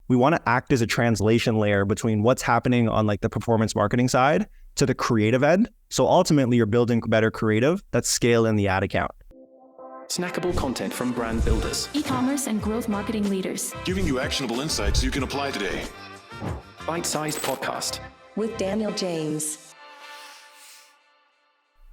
we want to act as a translation layer between what's happening on like the performance marketing side to the creative end. So ultimately you're building better creative that scale in the ad account. Snackable content from brand builders, e-commerce and growth marketing leaders, giving you actionable insights you can apply today. Bite-sized podcast with Daniel James.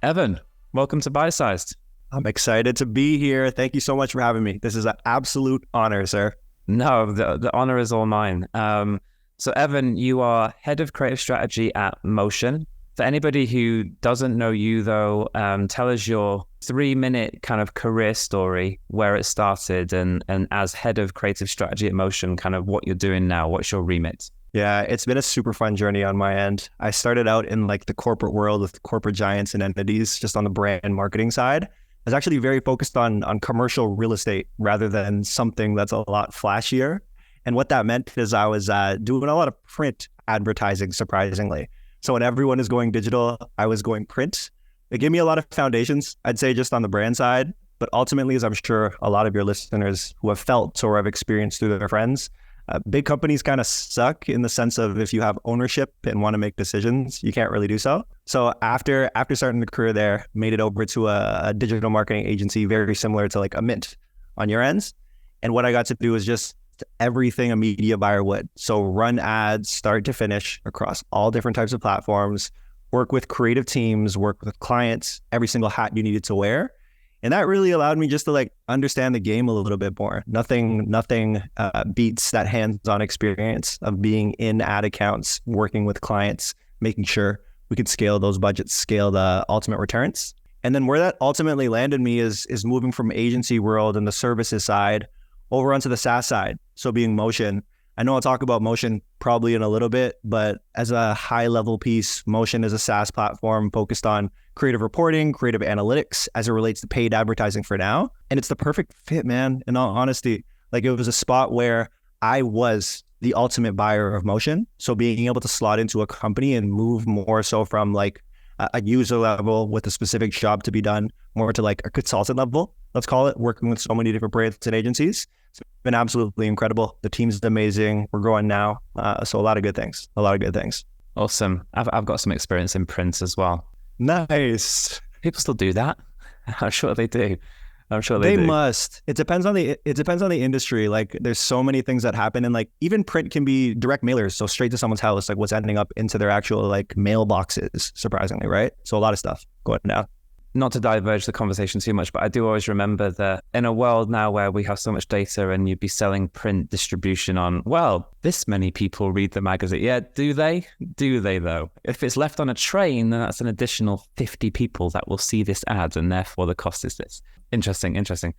Evan, welcome to Bite-sized. I'm excited to be here. Thank you so much for having me. This is an absolute honor, sir. No, the honor is all mine. So Evan, you are head of creative strategy at Motion. For anybody who doesn't know you though, tell us your 3-minute kind of career story, where it started, and as head of creative strategy at Motion, kind of what you're doing now. What's your remit? Yeah, it's been a super fun journey on my end. I started out in like the corporate world with corporate giants and entities, just on the brand marketing side. I was actually very focused on commercial real estate rather than something that's a lot flashier. And what that meant is I was doing a lot of print advertising, surprisingly. So when everyone is going digital, I was going print. It gave me a lot of foundations, I'd say, just on the brand side. But ultimately, as I'm sure a lot of your listeners who have felt or have experienced through their friends, big companies kind of suck in the sense of if you have ownership and want to make decisions, you can't really do so. So after starting the career there, made it over to a digital marketing agency very similar to like a Mint on your ends. And what I got to do is just everything a media buyer would. So run ads start to finish across all different types of platforms, work with creative teams, work with clients, every single hat you needed to wear. And that really allowed me just to like understand the game a little bit more. Nothing beats that hands-on experience of being in ad accounts, working with clients, making sure we could scale those budgets, scale the ultimate returns. And then where that ultimately landed me is moving from agency world and the services side over onto the SaaS side. So being Motion. I know I'll talk about Motion probably in a little bit, but as a high level piece, Motion is a SaaS platform focused on creative reporting, creative analytics as it relates to paid advertising for now. And it's the perfect fit, man. In all honesty, like it was a spot where I was the ultimate buyer of Motion. So being able to slot into a company and move more so from like a user level with a specific job to be done more to like a consultant level, let's call it, working with so many different brands and agencies. It's been absolutely incredible. The team's amazing. We're growing now. So a lot of good things. Awesome. I've got some experience in print as well. Nice. People still do that. I'm sure they do. They must. It depends on the industry. Like there's so many things that happen, and like even print can be direct mailers. So straight to someone's house, like what's ending up into their actual like mailboxes, surprisingly, right? So a lot of stuff going down. Not to diverge the conversation too much, but I do always remember that in a world now where we have so much data and you'd be selling print distribution on, well, this many people read the magazine. Yeah, do they? Do they though? If it's left on a train, then that's an additional 50 people that will see this ad, and therefore the cost is this. Interesting.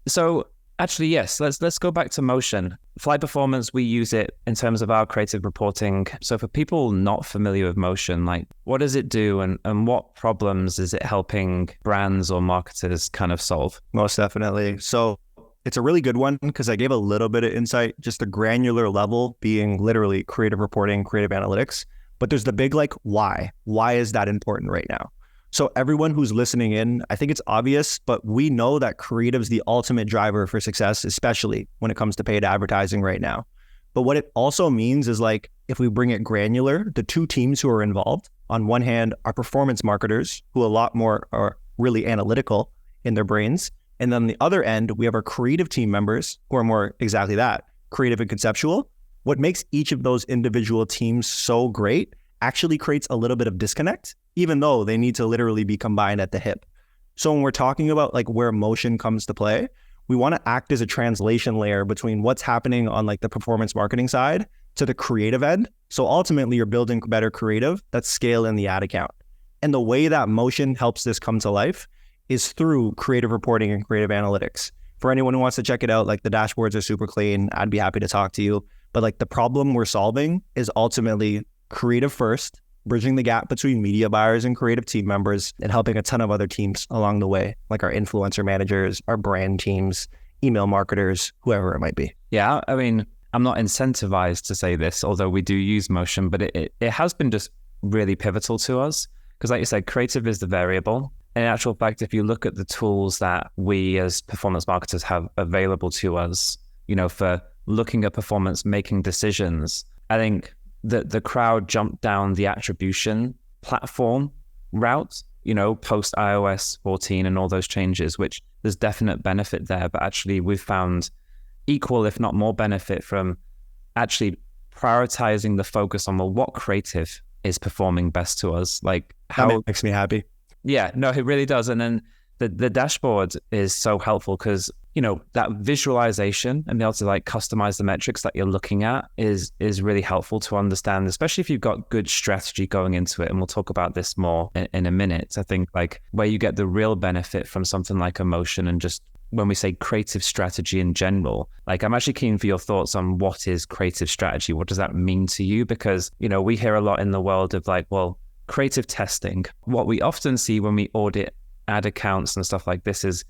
So actually, yes, let's go back to Motion. Fly Performance, we use it in terms of our creative reporting. So for people not familiar with Motion, like what does it do and what problems is it helping brands or marketers kind of solve? Most definitely. So it's a really good one because I gave a little bit of insight, just the granular level being literally creative reporting, creative analytics. But there's the big like why. Why is that important right now? So everyone who's listening in, I think it's obvious, but we know that creative is the ultimate driver for success, especially when it comes to paid advertising right now. But what it also means is like, if we bring it granular, the two teams who are involved, on one hand, are performance marketers who a lot more are really analytical in their brains. And then on the other end, we have our creative team members who are more exactly that, creative and conceptual. What makes each of those individual teams so great actually creates a little bit of disconnect, even though they need to literally be combined at the hip. So when we're talking about like where Motion comes to play, we want to act as a translation layer between what's happening on like the performance marketing side to the creative end. So ultimately you're building better creative that scale in the ad account. And the way that Motion helps this come to life is through creative reporting and creative analytics. For anyone who wants to check it out, like the dashboards are super clean. I'd be happy to talk to you. But like the problem we're solving is ultimately creative first, bridging the gap between media buyers and creative team members, and helping a ton of other teams along the way, like our influencer managers, our brand teams, email marketers, whoever it might be. Yeah, I mean, I'm not incentivized to say this, although we do use Motion, but it has been just really pivotal to us. Because like you said, creative is the variable. And in actual fact, if you look at the tools that we as performance marketers have available to us, you know, for looking at performance, making decisions. I think that the crowd jumped down the attribution platform route, post iOS 14 and all those changes, which there's definite benefit there. But actually, we've found equal, if not more benefit from actually prioritizing the focus on, well, what creative is performing best to us? Like how That makes me happy. Yeah, no, it really does. And then the dashboard is so helpful because, that visualization and be able to like customize the metrics that you're looking at is really helpful to understand, especially if you've got good strategy going into it. And we'll talk about this more in a minute. I think like where you get the real benefit from something like emotion and just when we say creative strategy in general, like I'm actually keen for your thoughts on what is creative strategy? What does that mean to you? Because, we hear a lot in the world of like, well, creative testing. What we often see when we audit ad accounts and stuff like this is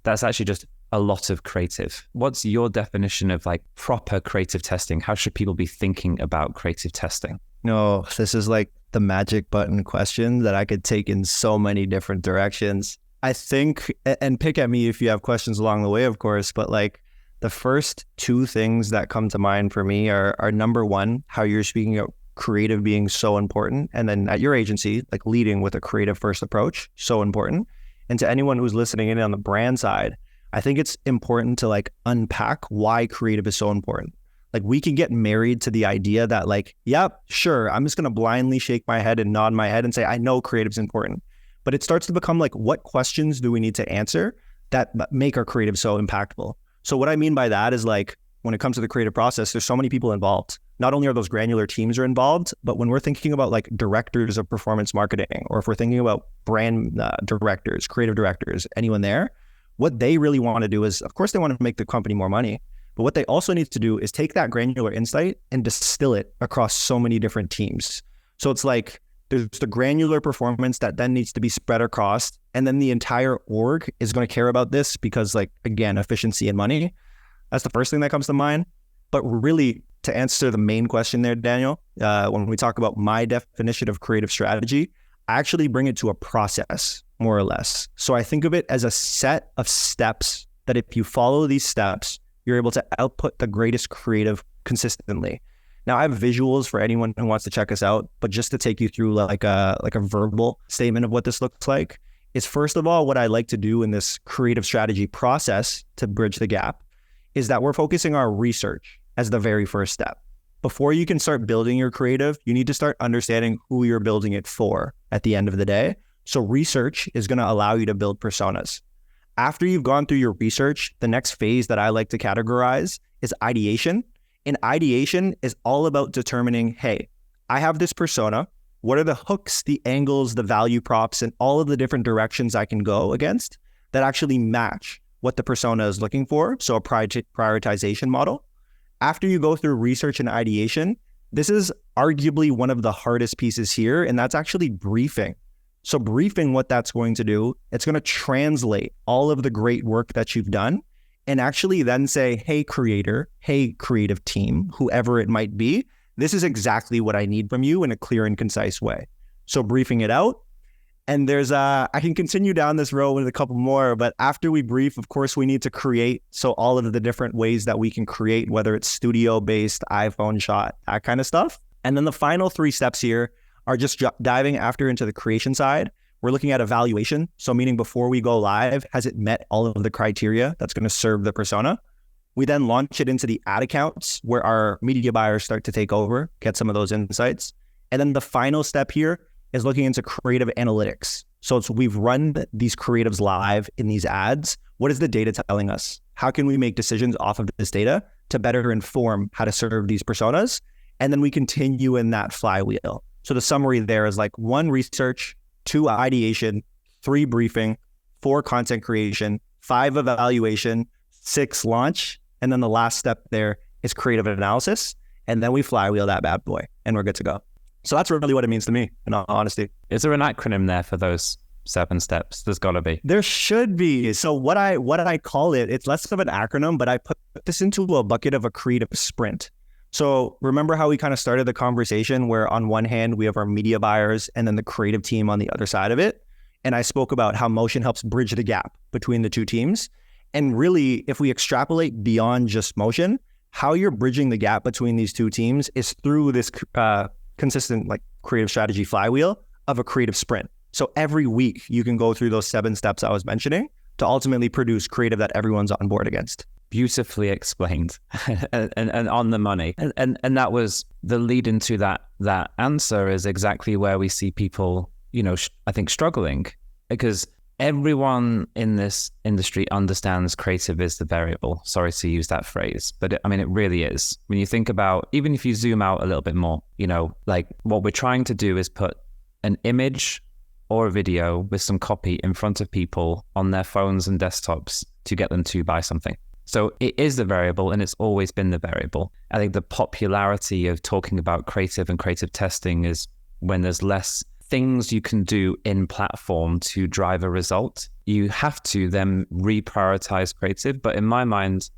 that's actually just a lot of creative. What's your definition of like proper creative testing? How should people be thinking about creative testing? No, this is like the magic button question that I could take in so many different directions. I think, and pick at me if you have questions along the way, of course, but like the first two things that come to mind for me are number one, how you're speaking of creative being so important. And then at your agency, like leading with a creative first approach, so important. And to anyone who's listening in on the brand side, I think it's important to like unpack why creative is so important. Like we can get married to the idea that like, yep, sure, I'm just going to blindly shake my head and nod my head and say, I know creative's important. But it starts to become like, what questions do we need to answer that make our creative so impactful? So what I mean by that is like, when it comes to the creative process, there's so many people involved. Not only are those granular teams are involved, but when we're thinking about like directors of performance marketing, or if we're thinking about brand directors, creative directors, anyone there, what they really want to do is, of course, they want to make the company more money. But what they also need to do is take that granular insight and distill it across so many different teams. So it's like, there's the granular performance that then needs to be spread across. And then the entire org is going to care about this because like, again, efficiency and money. That's the first thing that comes to mind. But really, to answer the main question there, Daniel, when we talk about my definition of creative strategy, I actually bring it to a process, more or less. So I think of it as a set of steps that if you follow these steps, you're able to output the greatest creative consistently. Now, I have visuals for anyone who wants to check us out, but just to take you through like a verbal statement of what this looks like is, first of all, what I like to do in this creative strategy process to bridge the gap is that we're focusing our research as the very first step. Before you can start building your creative, you need to start understanding who you're building it for at the end of the day. So research is going to allow you to build personas. After you've gone through your research, the next phase that I like to categorize is ideation. And ideation is all about determining, hey, I have this persona. What are the hooks, the angles, the value props, and all of the different directions I can go against that actually match what the persona is looking for? So a prioritization model. After you go through research and ideation, this is arguably one of the hardest pieces here, and that's actually briefing. So briefing, what that's going to do, it's going to translate all of the great work that you've done and actually then say, hey, creator, hey, creative team, whoever it might be, this is exactly what I need from you in a clear and concise way. So briefing it out. And I can continue down this road with a couple more, but after we brief, of course, we need to create. So all of the different ways that we can create, whether it's studio-based, iPhone shot, that kind of stuff. And then the final three steps here are just diving after into the creation side. We're looking at evaluation. So meaning before we go live, has it met all of the criteria that's going to serve the persona? We then launch it into the ad accounts where our media buyers start to take over, get some of those insights. And then the final step here is looking into creative analytics. So we've run these creatives live in these ads. What is the data telling us? How can we make decisions off of this data to better inform how to serve these personas? And then we continue in that flywheel. So the summary there is like 1, research, 2, ideation, 3, briefing, 4, content creation, 5, evaluation, 6, launch. And then the last step there is creative analysis. And then we flywheel that bad boy and we're good to go. So that's really what it means to me, in all honesty. Is there an acronym there for those 7 steps? There's got to be. There should be. So what I call it, it's less of an acronym, but I put this into a bucket of a creative sprint. So remember how we kind of started the conversation where on one hand, we have our media buyers and then the creative team on the other side of it. And I spoke about how motion helps bridge the gap between the two teams. And really, if we extrapolate beyond just motion, how you're bridging the gap between these two teams is through this consistent like creative strategy flywheel of a creative sprint. So every week you can go through those 7 steps I was mentioning to ultimately produce creative that everyone's on board against. Beautifully explained and on the money. And that was the lead into that answer is exactly where we see people, I think struggling, because everyone in this industry understands creative is the variable. Sorry to use that phrase, but it really is. When you think about, even if you zoom out a little bit more, like what we're trying to do is put an image or a video with some copy in front of people on their phones and desktops to get them to buy something. So it is the variable, and it's always been the variable. I think the popularity of talking about creative and creative testing is when there's less things you can do in platform to drive a result. You have to then reprioritize creative. But in my mind,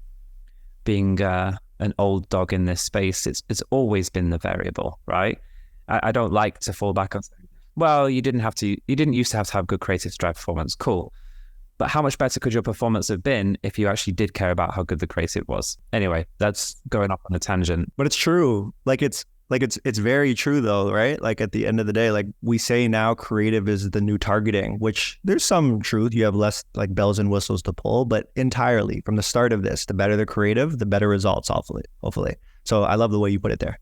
being an old dog in this space, it's always been the variable, right? I don't like to fall back on saying, well, you didn't used to have good creative to drive performance. Cool. But how much better could your performance have been if you actually did care about how good the creative was? Anyway, that's going off on a tangent. But it's true. It's very true though, right? Like at the end of the day, like we say now creative is the new targeting, which there's some truth. You have less like bells and whistles to pull, but entirely from the start of this, the better the creative, the better results, hopefully. So I love the way you put it there.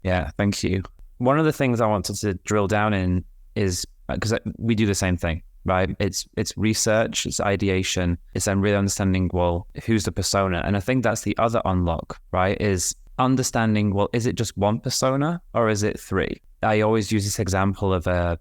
Yeah, thank you. One of the things I wanted to drill down in is, because we do the same thing, right? It's research, it's ideation, it's then really understanding, well, who's the persona? And I think that's the other unlock, right? Is understanding, well, is it just one persona or is it 3? I always use this example of a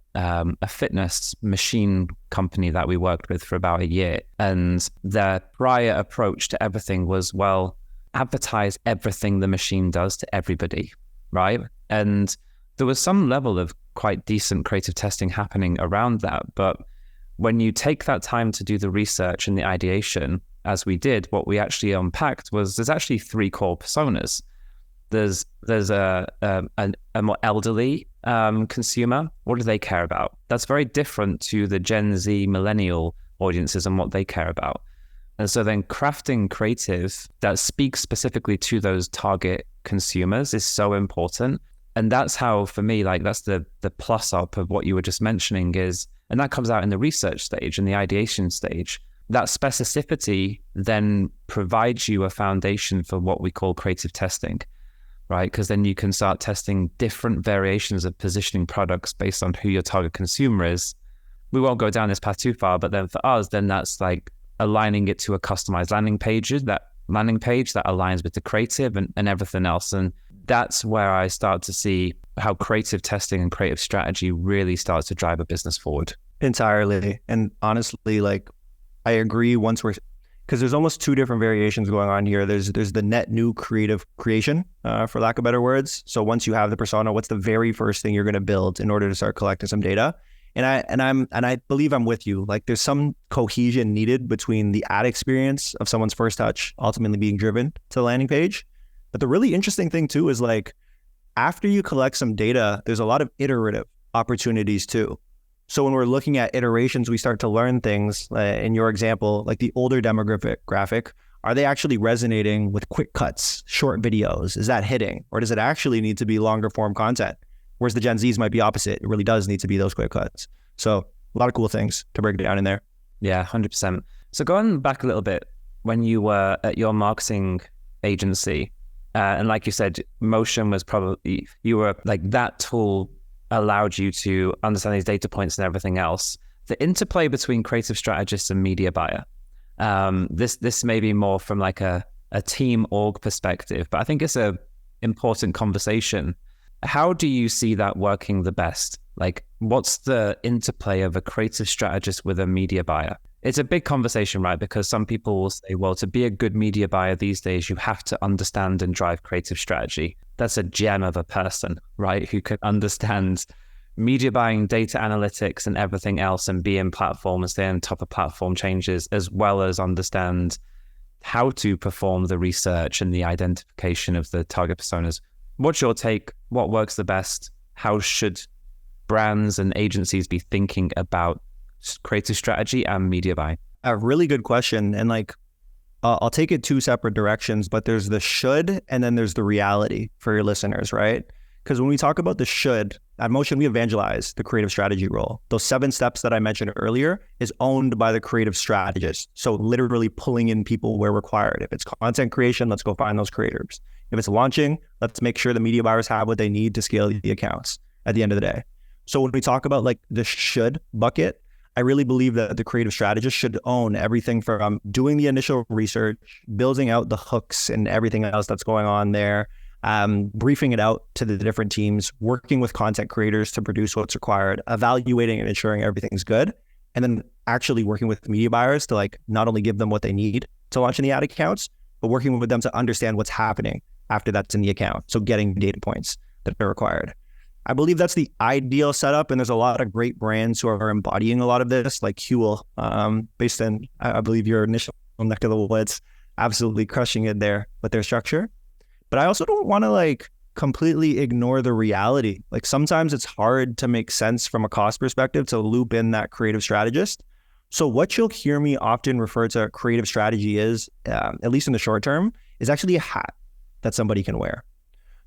fitness machine company that we worked with for about a year. And their prior approach to everything was, well, advertise everything the machine does to everybody, right? And there was some level of quite decent creative testing happening around that. But when you take that time to do the research and the ideation, as we did, what we actually unpacked was there's actually 3 core personas. There's a more elderly consumer. What do they care about? That's very different to the Gen Z millennial audiences and what they care about. And so then crafting creative that speaks specifically to those target consumers is so important. And that's how, for me, like that's the plus up of what you were just mentioning is, and that comes out in the research stage and the ideation stage. That specificity then provides you a foundation for what we call creative testing, right? Because then you can start testing different variations of positioning products based on who your target consumer is. We won't go down this path too far, but then for us, then that's like aligning it to a customized landing page that aligns with the creative and everything else. And that's where I start to see how creative testing and creative strategy really starts to drive a business forward. Entirely. And honestly, like I agree because there's almost 2 different variations going on here. There's the net new creative creation, for lack of better words. So once you have the persona, what's the very first thing you're going to build in order to start collecting some data? And I believe I'm with you. Like there's some cohesion needed between the ad experience of someone's first touch ultimately being driven to the landing page. But the really interesting thing too is like after you collect some data, there's a lot of iterative opportunities too. So when we're looking at iterations, we start to learn things. In your example, like the older demographic, are they actually resonating with quick cuts, short videos? Is that hitting? Or does it actually need to be longer form content? Whereas the Gen Zs might be opposite. It really does need to be those quick cuts. So a lot of cool things to break down in there. Yeah, 100%. So going back a little bit, when you were at your marketing agency, and like you said, Motion was probably, you were like that tool allowed you to understand these data points and everything else. The interplay between creative strategist and media buyer. This may be more from like a team org perspective, but I think it's a important conversation. How do you see that working the best? Like, what's the interplay of a creative strategist with a media buyer? It's a big conversation, right? Because some people will say, well, to be a good media buyer these days, you have to understand and drive creative strategy. That's a gem of a person, right? Who can understand media buying, data analytics, and everything else, and be in platform and stay on top of platform changes, as well as understand how to perform the research and the identification of the target personas. What's your take? What works the best? How should brands and agencies be thinking about creative strategy and media buying? A really good question. And like, I'll take it two separate directions, but there's the should and then there's the reality for your listeners, right? Because when we talk about the should, at Motion, we evangelize the creative strategy role. Those 7 steps that I mentioned earlier is owned by the creative strategist. So literally pulling in people where required. If it's content creation, let's go find those creators. If it's launching, let's make sure the media buyers have what they need to scale the accounts at the end of the day. So when we talk about like the should bucket, I really believe that the creative strategist should own everything from doing the initial research, building out the hooks and everything else that's going on there, briefing it out to the different teams, working with content creators to produce what's required, evaluating and ensuring everything's good, and then actually working with media buyers to like not only give them what they need to launch in the ad accounts, but working with them to understand what's happening after that's in the account. So getting data points that are required. I believe that's the ideal setup, and there's a lot of great brands who are embodying a lot of this, like Huel, based in, I believe, your initial neck of the woods, absolutely crushing it there with their structure. But I also don't want to like completely ignore the reality. Like sometimes it's hard to make sense from a cost perspective to loop in that creative strategist. So what you'll hear me often refer to creative strategy is, at least in the short term, is actually a hat that somebody can wear.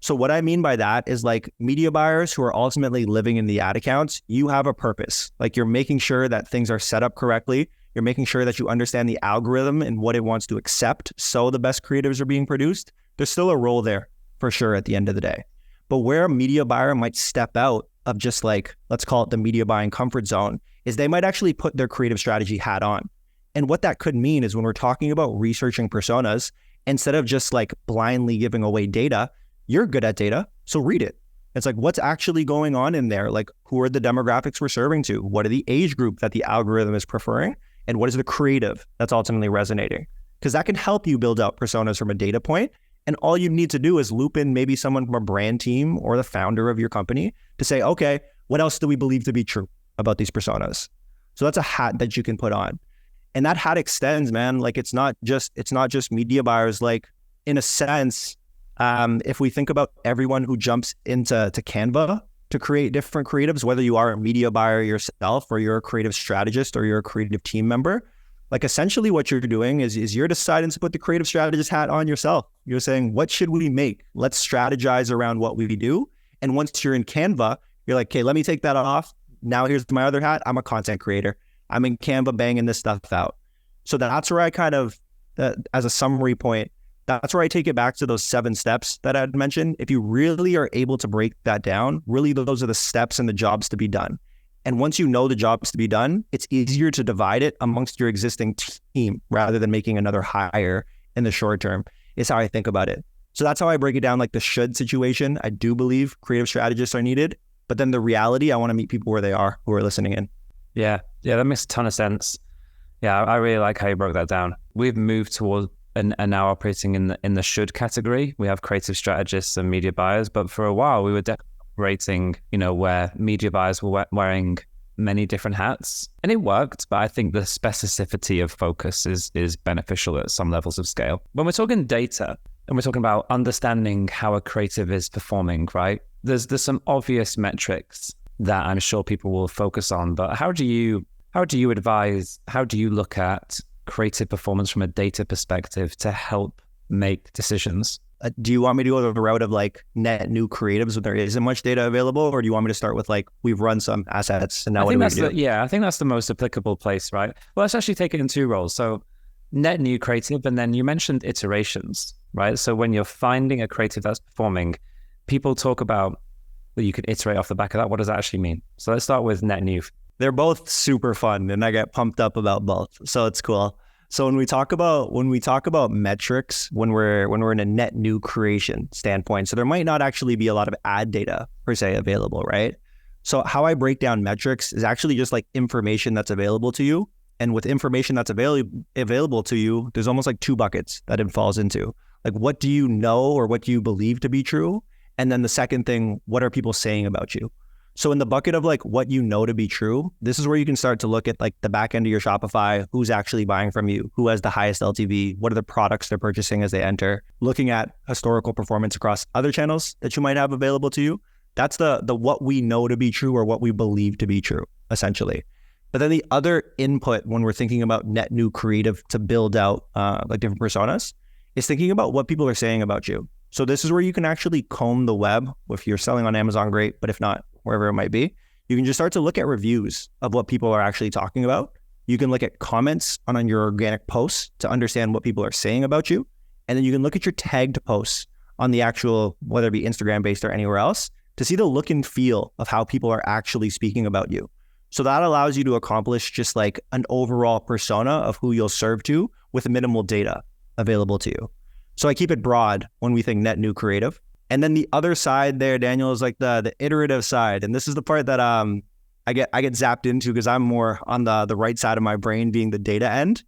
So what I mean by that is like media buyers who are ultimately living in the ad accounts, you have a purpose. Like you're making sure that things are set up correctly. You're making sure that you understand the algorithm and what it wants to accept so the best creatives are being produced. There's still a role there for sure at the end of the day. But where a media buyer might step out of just like, let's call it the media buying comfort zone, is they might actually put their creative strategy hat on. And what that could mean is when we're talking about researching personas, instead of just like blindly giving away data, you're good at data, so read it. It's like, what's actually going on in there? Like, who are the demographics we're serving to? What are the age group that the algorithm is preferring? And what is the creative that's ultimately resonating? Because that can help you build out personas from a data point. And all you need to do is loop in maybe someone from a brand team or the founder of your company to say, okay, what else do we believe to be true about these personas? So that's a hat that you can put on. And that hat extends, man. Like it's not just media buyers. Like in a sense, if we think about everyone who jumps into Canva to create different creatives, whether you are a media buyer yourself or you're a creative strategist or you're a creative team member, like essentially what you're doing is you're deciding to put the creative strategist hat on yourself. You're saying, what should we make? Let's strategize around what we do. And once you're in Canva, you're like, okay, let me take that off. Now here's my other hat. I'm a content creator. I'm in Canva banging this stuff out. So that's where I kind of, as a summary point, that's where I take it back to those 7 steps that I'd mentioned. If you really are able to break that down, really those are the steps and the jobs to be done. And once you know the jobs to be done, it's easier to divide it amongst your existing team rather than making another hire in the short term, is how I think about it. So that's how I break it down, like the should situation. I do believe creative strategists are needed, but then the reality, I want to meet people where they are, who are listening in. Yeah, that makes a ton of sense. Yeah, I really like how you broke that down. We've moved towards and are now operating in the should category. We have creative strategists and media buyers, but for a while we were definitely operating, where media buyers were wearing many different hats, and it worked. But I think the specificity of focus is beneficial at some levels of scale. When we're talking data and we're talking about understanding how a creative is performing, right? There's some obvious metrics that I'm sure people will focus on, but how do you advise? How do you look at creative performance from a data perspective to help make decisions? Do you want me to go the route of like net new creatives when there isn't much data available? Or do you want me to start with like, we've run some assets and now what do we do? I think that's the most applicable place, right? Well, let's actually take it in 2 roles. So net new creative, and then you mentioned iterations, right? So when you're finding a creative that's performing, people talk about that you could iterate off the back of that. What does that actually mean? So let's start with net new. They're both super fun and I get pumped up about both. So it's cool. So when we talk about metrics, when we're in a net new creation standpoint, so there might not actually be a lot of ad data per se available, right? So how I break down metrics is actually just like information that's available to you. And with information that's available to you, there's almost like 2 buckets that it falls into. Like, what do you know or what do you believe to be true? And then the second thing, what are people saying about you? So in the bucket of like what you know to be true, this is where you can start to look at like the back end of your Shopify, who's actually buying from you, who has the highest LTV, what are the products they're purchasing as they enter, looking at historical performance across other channels that you might have available to you. That's the what we know to be true or what we believe to be true, essentially. But then the other input when we're thinking about net new creative to build out like different personas is thinking about what people are saying about you. So this is where you can actually comb the web. If you're selling on Amazon, great. But if not, wherever it might be, you can just start to look at reviews of what people are actually talking about. You can look at comments on your organic posts to understand what people are saying about you. And then you can look at your tagged posts on the actual, whether it be Instagram based or anywhere else, to see the look and feel of how people are actually speaking about you. So that allows you to accomplish just like an overall persona of who you'll serve to with minimal data available to you. So I keep it broad when we think net new creative. And then the other side there, Daniel, is like the iterative side. And this is the part that I get zapped into because I'm more on the right side of my brain, being the data end.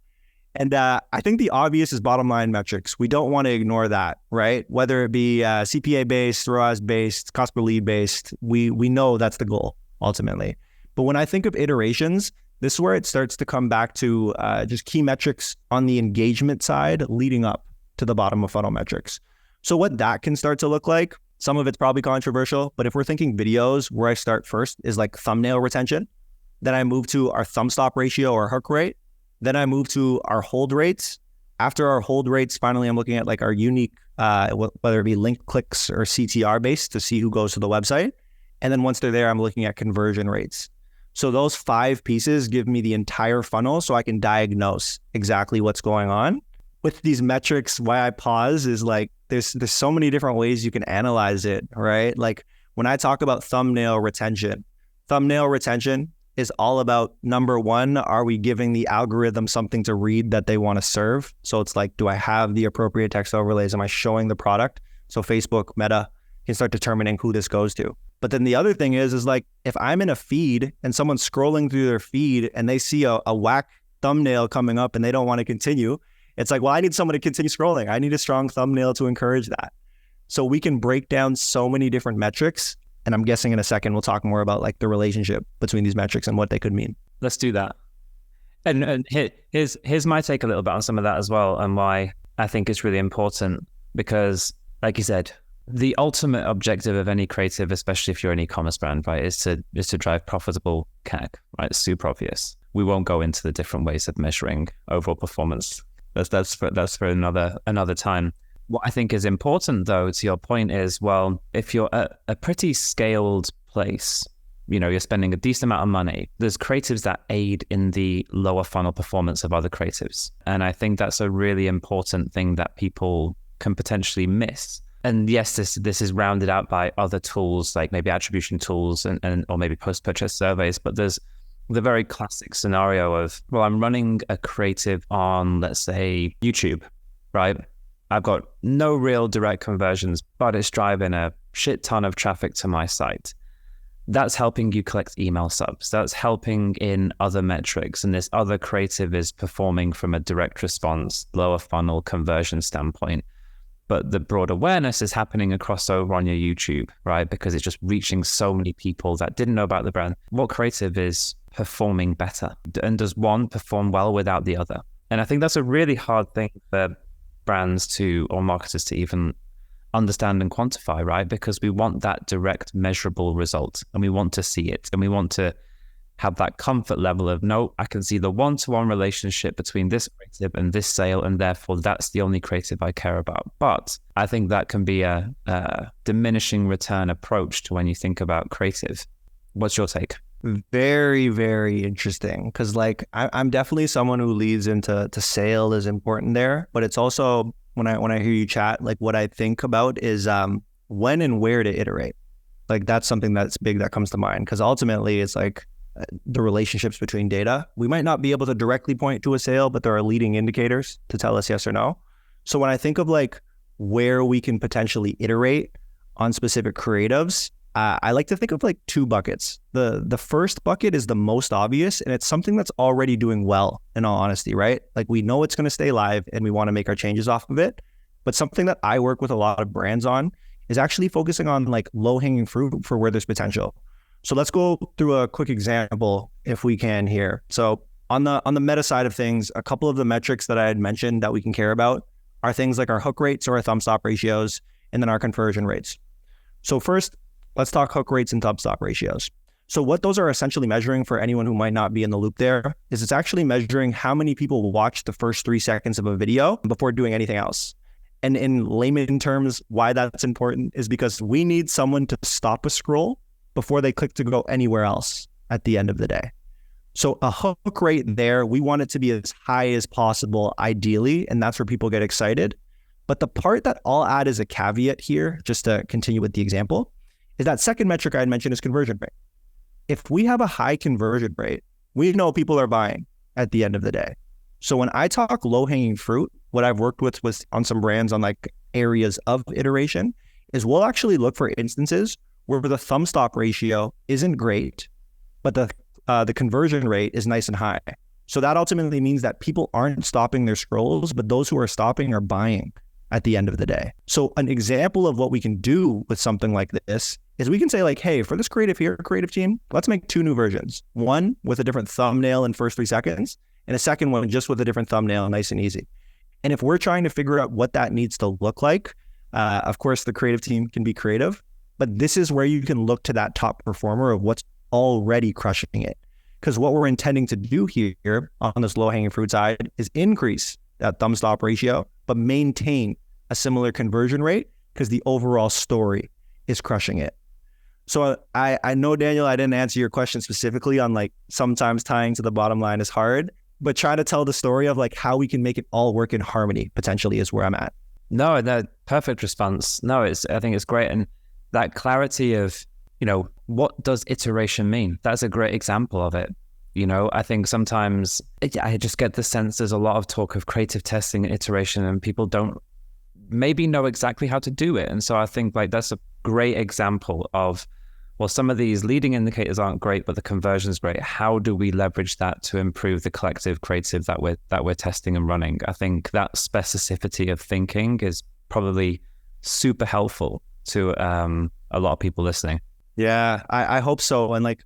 And I think the obvious is bottom line metrics. We don't want to ignore that, right? Whether it be CPA based, ROAS based, cost per lead based, we know that's the goal ultimately. But when I think of iterations, this is where it starts to come back to just key metrics on the engagement side leading up to the bottom of funnel metrics. So what that can start to look like, some of it's probably controversial, but if we're thinking videos, where I start first is like thumbnail retention. Then I move to our thumb stop ratio or hook rate. Then I move to our hold rates. After our hold rates, finally, I'm looking at like our unique, whether it be link clicks or CTR based to see who goes to the website. And then once they're there, I'm looking at conversion rates. So those 5 pieces give me the entire funnel so I can diagnose exactly what's going on. With these metrics, why I pause is like, there's so many different ways you can analyze it, right? Like when I talk about thumbnail retention is all about, number one, are we giving the algorithm something to read that they want to serve? So it's like, do I have the appropriate text overlays? Am I showing the product? So Facebook, Meta can start determining who this goes to. But then the other thing is like, if I'm in a feed and someone's scrolling through their feed and they see a whack thumbnail coming up and they don't want to continue, it's like, well, I need someone to continue scrolling. I need a strong thumbnail to encourage that. So we can break down so many different metrics. And I'm guessing in a second, we'll talk more about like the relationship between these metrics and what they could mean. Let's do that. And here's my take a little bit on some of that as well, and why I think it's really important, because like you said, the ultimate objective of any creative, especially if you're an e-commerce brand, right, is to drive profitable CAC, right? It's super obvious. We won't go into the different ways of measuring overall performance. That's for another time. What I think is important, though, to your point is, well, if you're at a pretty scaled place, you know, you're spending a decent amount of money, there's creatives that aid in the lower funnel performance of other creatives. And I think that's a really important thing that people can potentially miss. And yes, this is rounded out by other tools, like maybe attribution tools and or maybe post-purchase surveys, but there's the very classic scenario of, well, I'm running a creative on, let's say, YouTube, right? I've got no real direct conversions, but it's driving a shit ton of traffic to my site. That's helping you collect email subs. That's helping in other metrics. And this other creative is performing from a direct response, lower funnel conversion standpoint. But the broad awareness is happening across over on your YouTube, right? Because it's just reaching so many people that didn't know about the brand. What creative is performing better? And does one perform well without the other? And I think that's a really hard thing for brands to, or marketers to even understand and quantify, right? Because we want that direct measurable result and we want to see it and we want to have that comfort level of, no, I can see the one-to-one relationship between this creative and this sale, and therefore that's the only creative I care about. But I think that can be a diminishing return approach to when you think about creative. What's your take? Very, very interesting. Because like I'm definitely someone who leads into sale is important there, but it's also when I hear you chat, like what I think about is when and where to iterate. Like that's something that's big that comes to mind, because ultimately it's like the relationships between data. We might not be able to directly point to a sale, but there are leading indicators to tell us yes or no. So when I think of like where we can potentially iterate on specific creatives, I like to think of like 2 buckets. The first bucket is the most obvious, and it's something that's already doing well, in all honesty, right? Like we know it's going to stay live and we want to make our changes off of it. But something that I work with a lot of brands on is actually focusing on like low-hanging fruit for where there's potential. So let's go through a quick example if we can here. So on the meta side of things, a couple of the metrics that I had mentioned that we can care about are things like our hook rates or our thumb stop ratios, and then our conversion rates. So first, let's talk hook rates and thumb stop ratios. So what those are essentially measuring, for anyone who might not be in the loop there, is it's actually measuring how many people watch the first 3 seconds of a video before doing anything else. And in layman terms, why that's important is because we need someone to stop a scroll before they click to go anywhere else at the end of the day. So a hook rate there, we want it to be as high as possible, ideally, and that's where people get excited. But the part that I'll add as a caveat here, just to continue with the example, is that second metric I had mentioned is conversion rate. If we have a high conversion rate, we know people are buying at the end of the day. So when I talk low-hanging fruit, what I've worked with was on some brands on like areas of iteration is we'll actually look for instances where the thumb stop ratio isn't great, but the conversion rate is nice and high. So that ultimately means that people aren't stopping their scrolls, but those who are stopping are buying at the end of the day. So an example of what we can do with something like this is we can say like, hey, for this creative team, let's make 2 new versions. One with a different thumbnail in first 3 seconds, and a second one just with a different thumbnail, nice and easy. And if we're trying to figure out what that needs to look like, of course, the creative team can be creative, but this is where you can look to that top performer of what's already crushing it. Because what we're intending to do here on this low-hanging fruit side is increase that thumb stop ratio, but maintain a similar conversion rate because the overall story is crushing it. So I know, Daniel, I didn't answer your question specifically on like sometimes tying to the bottom line is hard, but try to tell the story of like how we can make it all work in harmony potentially is where I'm at. No, perfect response. No, I think it's great. And that clarity of, what does iteration mean? That's a great example of it. I think sometimes I just get the sense there's a lot of talk of creative testing and iteration and people don't maybe know exactly how to do it. And so I think like that's a great example of, well, some of these leading indicators aren't great, but the conversion is great. How do we leverage that to improve the collective creative that we're testing and running? I think that specificity of thinking is probably super helpful to a lot of people listening. Yeah, I hope so. And like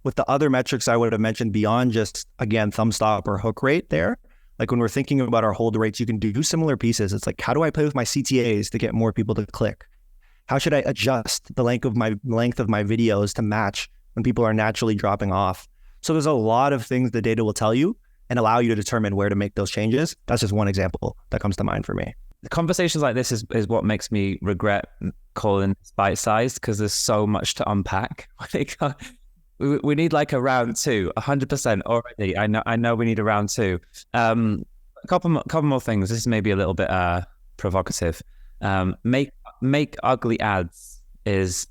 with the other metrics I would have mentioned beyond just, again, thumb stop or hook rate there, like when we're thinking about our hold rates, you can do similar pieces. It's like, how do I play with my CTAs to get more people to click? How should I adjust the length of my videos to match when people are naturally dropping off? So there's a lot of things the data will tell you and allow you to determine where to make those changes. That's just one example that comes to mind for me. Conversations like this is what makes me regret calling this bite-sized, because there's so much to unpack. We need like a round 2, 100% already. I know we need a round 2. A couple more things. This is maybe a little bit provocative. Make ugly ads is.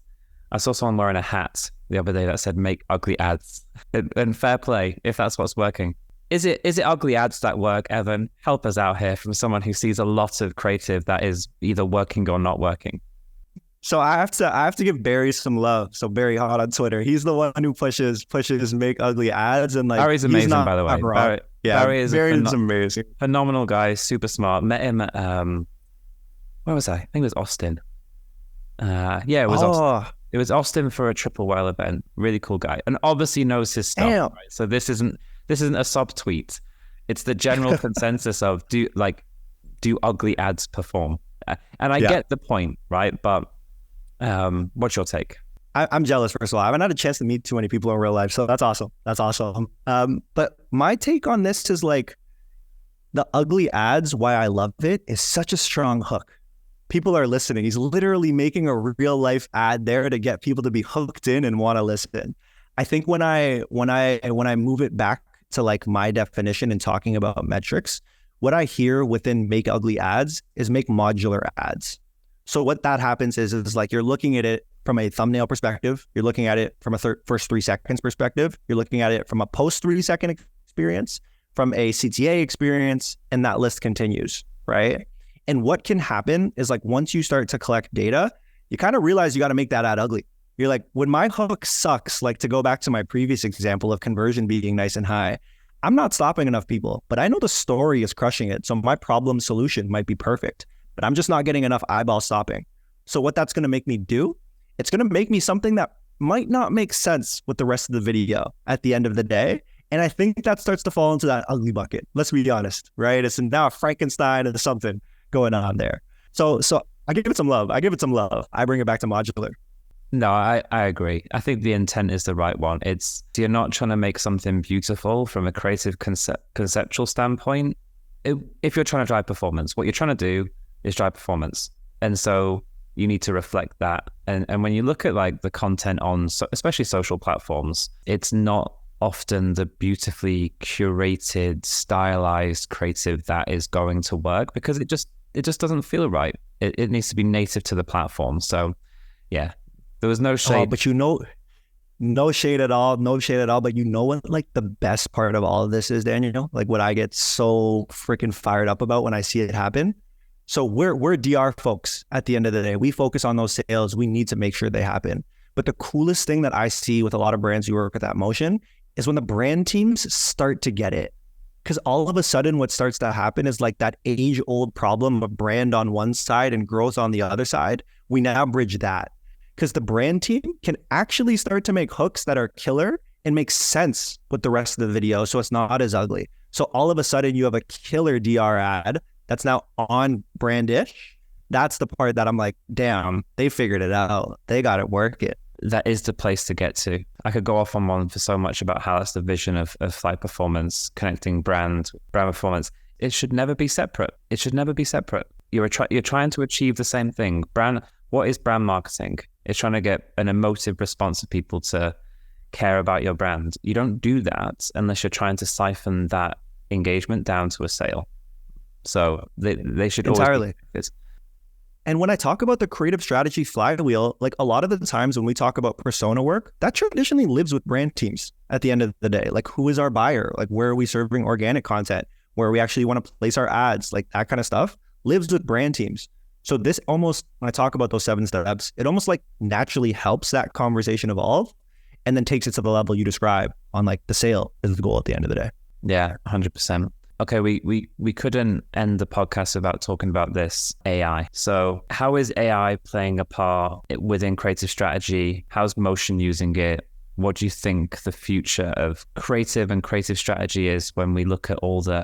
I saw someone wearing a hat the other day that said "make ugly ads," and fair play if that's what's working. Is it ugly ads that work, Evan? Help us out here from someone who sees a lot of creative that is either working or not working. So I have to give Barry some love. So Barry Hot on Twitter, he's the one who pushes make ugly ads, and like Barry's amazing, by the way. Barry's amazing, phenomenal guy, super smart. Met him at where was I? I think it was Austin. It was Austin. It was Austin for a triple whale event. Really cool guy, and obviously knows his stuff. Right? So this isn't a subtweet. It's the general consensus of do ugly ads perform? And I get the point, right? But what's your take? I'm jealous, first of all. I haven't had a chance to meet too many people in real life, so that's awesome. But my take on this is like the ugly ads, why I love it, is such a strong hook. People are listening. He's literally making a real life ad there to get people to be hooked in and want to listen. I think when I move it back to like my definition and talking about metrics, what I hear within make ugly ads is make modular ads. So what that happens is like you're looking at it from a thumbnail perspective. You're looking at it from a first 3 seconds perspective. You're looking at it from a post 3 second experience, from a CTA experience, and that list continues, right? And what can happen is like once you start to collect data, you kind of realize you got to make that ad ugly. You're like, when my hook sucks, like to go back to my previous example of conversion being nice and high, I'm not stopping enough people, but I know the story is crushing it. So my problem solution might be perfect, but I'm just not getting enough eyeball stopping. So what that's going to make me do, it's going to make me something that might not make sense with the rest of the video at the end of the day. And I think that starts to fall into that ugly bucket. Let's be honest, right? It's now a Frankenstein or something going on there. So I give it some love. I bring it back to modular. No, I agree. I think the intent is the right one. You're not trying to make something beautiful from a creative conceptual standpoint. If you're trying to drive performance, what you're trying to do is drive performance. And so you need to reflect that. And when you look at like the content on, especially social platforms, it's not often the beautifully curated, stylized creative that is going to work because it just doesn't feel right. It needs to be native to the platform. So yeah, there was no shade. Oh, but no shade at all, no shade at all. But you know what, like the best part of all of this is, Daniel, like what I get so freaking fired up about when I see it happen. So we're DR folks at the end of the day. We focus on those sales. We need to make sure they happen. But the coolest thing that I see with a lot of brands who work with that motion is when the brand teams start to get it. Because all of a sudden what starts to happen is like that age-old problem of brand on one side and growth on the other side. We now bridge that. Because the brand team can actually start to make hooks that are killer and make sense with the rest of the video so it's not as ugly. So all of a sudden you have a killer DR ad that's now on brandish. That's the part that I'm like, damn, they figured it out. They got it working. That is the place to get to. I could go off on one for so much about how that's the vision of flight performance, connecting brand performance. It should never be separate. It should never be separate. You're trying to achieve the same thing. What is brand marketing? It's trying to get an emotive response of people to care about your brand. You don't do that unless you're trying to siphon that engagement down to a sale. So they should entirely. Always be. And when I talk about the creative strategy flywheel, like a lot of the times when we talk about persona work, that traditionally lives with brand teams at the end of the day. Like who is our buyer? Like where are we serving organic content? Where we actually want to place our ads? Like that kind of stuff lives with brand teams. So this almost, when I talk about those 7 steps, it almost like naturally helps that conversation evolve and then takes it to the level you describe on like the sale is the goal at the end of the day. Yeah, 100%. Okay, we couldn't end the podcast without talking about this AI. So how is AI playing a part within creative strategy? How's Motion using it? What do you think the future of creative and creative strategy is when we look at all the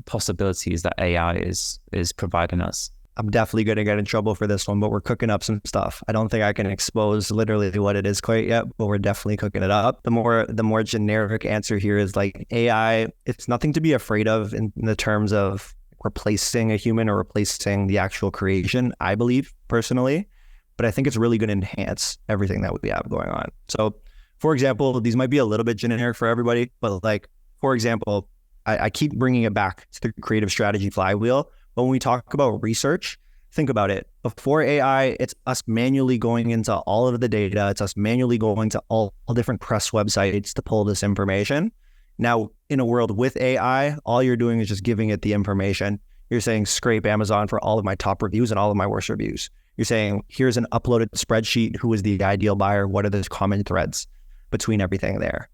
possibilities that AI is providing us? I'm definitely going to get in trouble for this one, but we're cooking up some stuff. I don't think I can expose literally what it is quite yet, but we're definitely cooking it up. The more generic answer here is like AI, it's nothing to be afraid of in the terms of replacing a human or replacing the actual creation, I believe personally, but I think it's really going to enhance everything that we have going on. So for example, these might be a little bit generic for everybody, but like, for example, I keep bringing it back to the creative strategy flywheel. But when we talk about research, think about it. Before AI, it's us manually going into all of the data. It's us manually going to all different press websites to pull this information. Now, in a world with AI, all you're doing is just giving it the information. You're saying, scrape Amazon for all of my top reviews and all of my worst reviews. You're saying, here's an uploaded spreadsheet. Who is the ideal buyer? What are the common threads between everything there?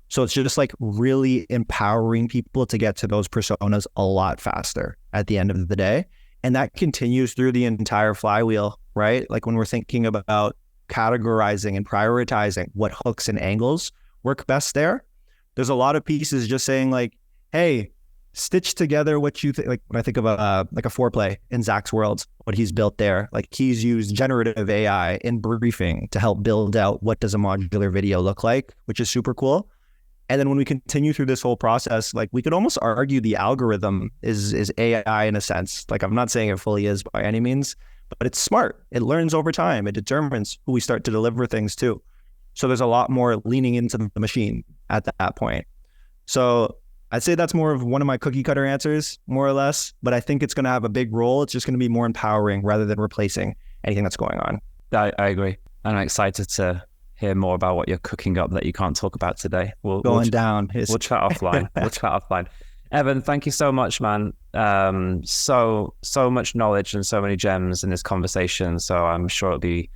So it's just like really empowering people to get to those personas a lot faster at the end of the day. And that continues through the entire flywheel, right? Like when we're thinking about categorizing and prioritizing what hooks and angles work best there, there's a lot of pieces just saying like, hey, stitch together what you think. Like when I think of a foreplay in Zach's world, what he's built there, like he's used generative AI in briefing to help build out what does a modular video look like, which is super cool. And then when we continue through this whole process, like we could almost argue the algorithm is AI in a sense. Like I'm not saying it fully is by any means, but it's smart. It learns over time. It determines who we start to deliver things to. So there's a lot more leaning into the machine at that point. So I'd say that's more of one of my cookie cutter answers, more or less, but I think it's going to have a big role. It's just going to be more empowering rather than replacing anything that's going on. I agree. I'm excited to hear more about what you're cooking up that you can't talk about today. We'll chat offline. Evan, thank you so much, man. So much knowledge and so many gems in this conversation. So I'm sure it'll be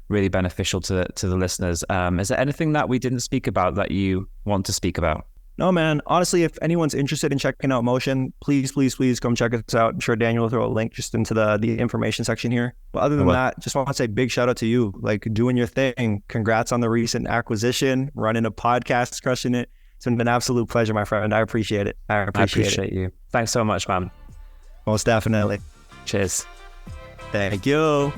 really beneficial to the listeners. Is there anything that we didn't speak about that you want to speak about? No, man. Honestly, if anyone's interested in checking out Motion, please come check us out. I'm sure Daniel will throw a link just into the information section here. But other than that, just want to say big shout out to you, like doing your thing. Congrats on the recent acquisition, running a podcast, crushing it. It's been an absolute pleasure, my friend. I appreciate it. I appreciate you. Thanks so much, man. Most definitely. Cheers. Thank you.